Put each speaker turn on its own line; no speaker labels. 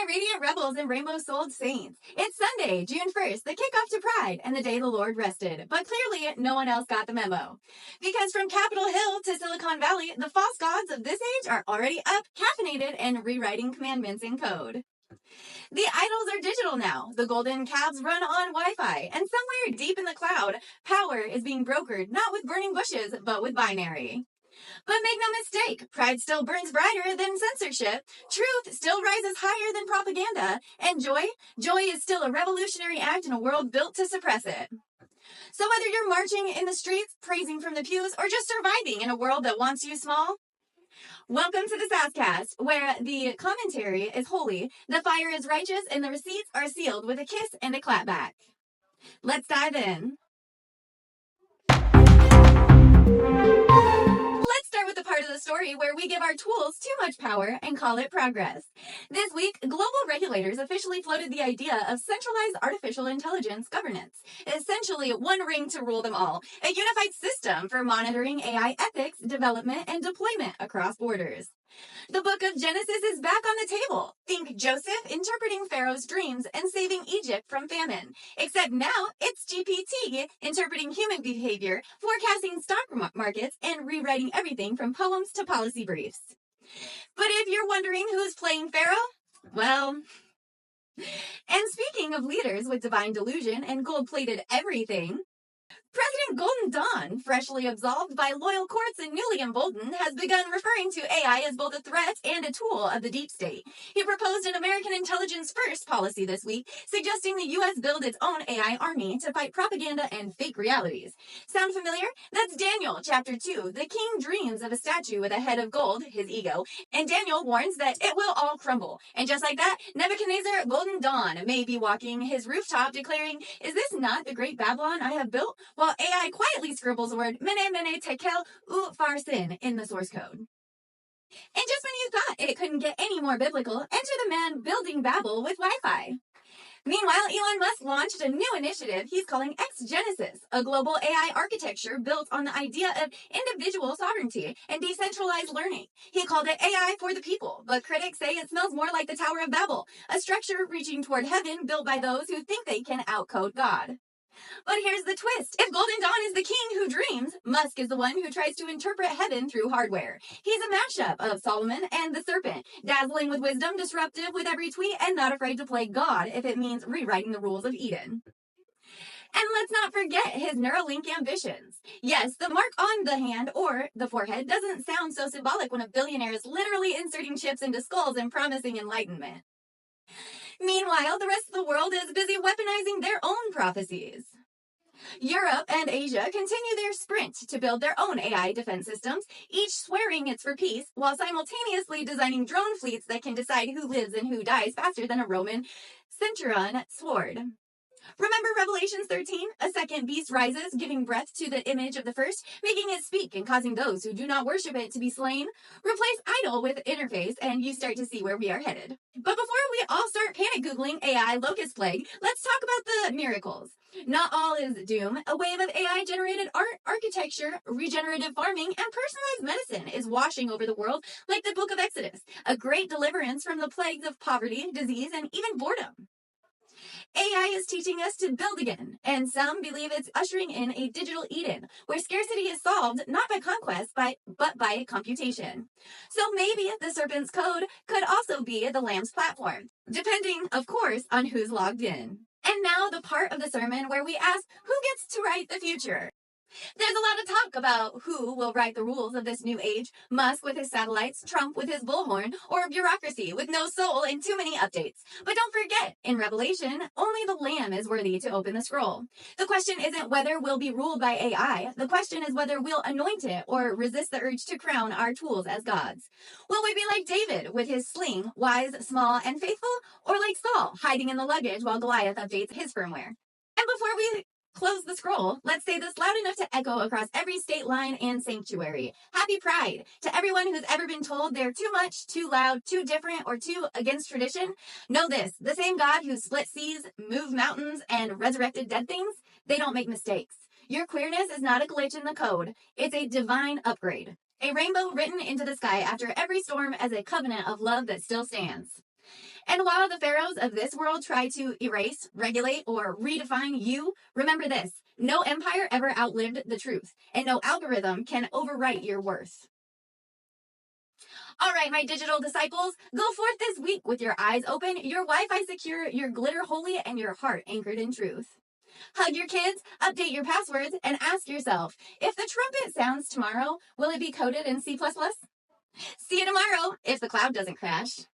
my radiant rebels and rainbow-souled saints. It's Sunday, June 1st, the kickoff to Pride, and the day the Lord rested. But clearly, no one else got the memo. Because from Capitol Hill to Silicon Valley, the false gods of this age are already up, caffeinated, and rewriting commandments in code. The idols are digital now. The golden calves run on Wi-Fi, and somewhere deep in the cloud, power is being brokered not with burning bushes, but with binary. But make no mistake, pride still burns brighter than censorship, truth still rises higher than propaganda, and joy is still a revolutionary act in a world built to suppress it. So whether you're marching in the streets, praising from the pews, or just surviving in a world that wants you small, welcome to the SassCast, where the commentary is holy, the fire is righteous, and the receipts are sealed with a kiss and a clapback. Let's dive in. Let's start with the part of the story where we give our tools too much power and call it progress. This week, global regulators officially floated the idea of centralized artificial intelligence governance, essentially one ring to rule them all, a unified system for monitoring AI ethics, development, and deployment across borders. The book of Genesis is back on the table. Think Joseph interpreting Pharaoh's dreams and saving Egypt from famine. Except now, it's GPT interpreting human behavior, forecasting stock markets, and rewriting everything from poems to policy briefs. But if you're wondering who's playing Pharaoh, well... And speaking of leaders with divine delusion and gold-plated everything, President Golden Dawn, freshly absolved by loyal courts and newly emboldened, has begun referring to AI as both a threat and a tool of the deep state. He proposed an American intelligence first policy this week, suggesting the U.S. build its own AI army to fight propaganda and fake realities. Sound familiar? That's Daniel, chapter 2. The king dreams of a statue with a head of gold, his ego, and Daniel warns that it will all crumble. And just like that, Nebuchadnezzar Golden Dawn may be walking his rooftop declaring, "Is this not the great Babylon I have built?" While AI quietly scribbles the word mene mene tekel upharsin in the source code. And just when you thought it couldn't get any more biblical, enter the man building Babel with Wi-Fi. Meanwhile, Elon Musk launched a new initiative he's calling X-Genesis, a global AI architecture built on the idea of individual sovereignty and decentralized learning. He called it AI for the people, but critics say it smells more like the Tower of Babel, a structure reaching toward heaven built by those who think they can outcode God. But here's the twist. If Golden Dawn is the king who dreams, Musk is the one who tries to interpret heaven through hardware. He's a mashup of Solomon and the serpent, dazzling with wisdom, disruptive with every tweet, and not afraid to play God if it means rewriting the rules of Eden. And let's not forget his Neuralink ambitions. Yes, the mark on the hand or the forehead doesn't sound so symbolic when a billionaire is literally inserting chips into skulls and promising enlightenment. Meanwhile, the rest of the world is busy weaponizing their own prophecies. Europe and Asia continue their sprint to build their own AI defense systems, each swearing it's for peace, while simultaneously designing drone fleets that can decide who lives and who dies faster than a Roman centurion sword. Remember Revelations 13? A second beast rises, giving breath to the image of the first, making it speak and causing those who do not worship it to be slain. Replace idol with interface, and you start to see where we are headed. But before we all start panic Googling AI locust plague, let's talk about the miracles. Not all is doom. A wave of AI-generated art, architecture, regenerative farming, and personalized medicine is washing over the world like the Book of Exodus, a great deliverance from the plagues of poverty, disease, and even boredom. AI is teaching us to build again, and some believe it's ushering in a digital Eden, where scarcity is solved not by conquest, but by computation. So maybe the serpent's code could also be the lamb's platform, depending, of course, on who's logged in. And now the part of the sermon where we ask, who gets to write the future? There's a lot of talk about who will write the rules of this new age, Musk with his satellites, Trump with his bullhorn, or bureaucracy with no soul and too many updates. But don't forget, in Revelation, only the Lamb is worthy to open the scroll. The question isn't whether we'll be ruled by AI, the question is whether we'll anoint it or resist the urge to crown our tools as gods. Will we be like David with his sling, wise, small, and faithful, or like Saul, hiding in the luggage while Goliath updates his firmware? And before we close the scroll, let's say this loud enough to echo across every state line and sanctuary. Happy Pride! To everyone who's ever been told they're too much, too loud, too different, or too against tradition, know this, the same God who split seas, moved mountains, and resurrected dead things, they don't make mistakes. Your queerness is not a glitch in the code. It's a divine upgrade. A rainbow written into the sky after every storm as a covenant of love that still stands. And while the pharaohs of this world try to erase, regulate, or redefine you, remember this: no empire ever outlived the truth, and no algorithm can overwrite your worth. All right, my digital disciples, go forth this week with your eyes open, your Wi-Fi secure, your glitter holy, and your heart anchored in truth. Hug your kids, update your passwords, and ask yourself, if the trumpet sounds tomorrow, will it be coded in C++? See you tomorrow, if the cloud doesn't crash.